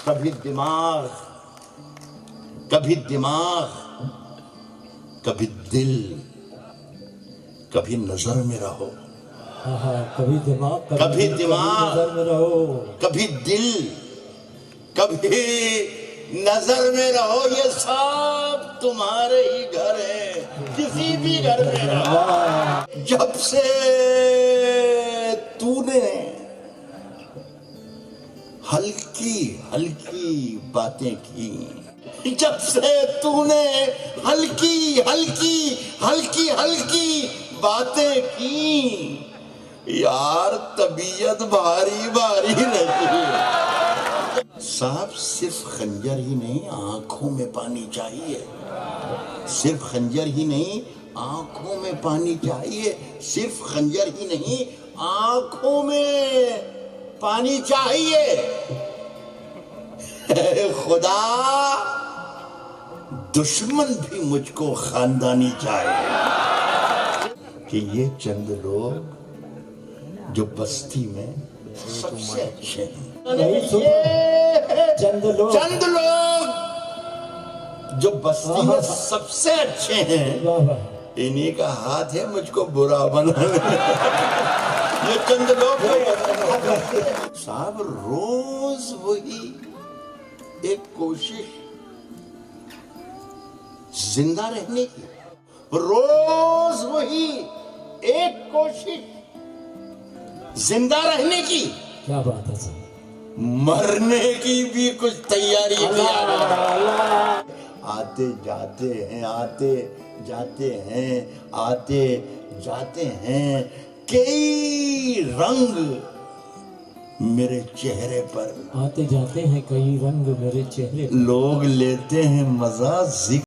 کبھی دماغ، کبھی دماغ، کبھی دل، کبھی نظر میں رہو، کبھی دماغ، کبھی دماغ، نظر میں رہو، کبھی دل، کبھی نظر میں رہو، یہ سب تمہارے ہی گھر ہے، کسی بھی گھر میں رہو۔ جب سے تو نے ہلکی ہلکی باتیں کی، جب سے تو نے ہلکی ہلکی ہلکی ہلکی باتیں کی، یار طبیعت بھاری بھاری رہتی ہے۔ صاحب صرف خنجر ہی نہیں، آنکھوں میں پانی چاہیے، صرف خنجر ہی نہیں، آنکھوں میں پانی چاہیے، صرف خنجر ہی نہیں، آنکھوں میں پانی چاہیے۔ اے خدا، دشمن بھی مجھ کو خاندانی چاہیے، کہ یہ چند لوگ جو بستی میں سب سے اچھے ہیں، چند لوگ جو بستی میں سب سے اچھے ہیں، انہی کا ہاتھ ہے مجھ کو برا بنانے۔ یہ چند لوگ صاحب روز وہی ایک کوشش زندہ رہنے کی، روز وہی ایک کوشش زندہ رہنے کی، کیا بات ہے صاحب، مرنے کی بھی کچھ تیاری کیا۔ آتے جاتے ہیں، آتے جاتے ہیں، آتے جاتے ہیں، کئی رنگ میرے چہرے پر، آتے جاتے ہیں کئی رنگ میرے چہرے پر، لوگ لیتے ہیں مزہ ذکر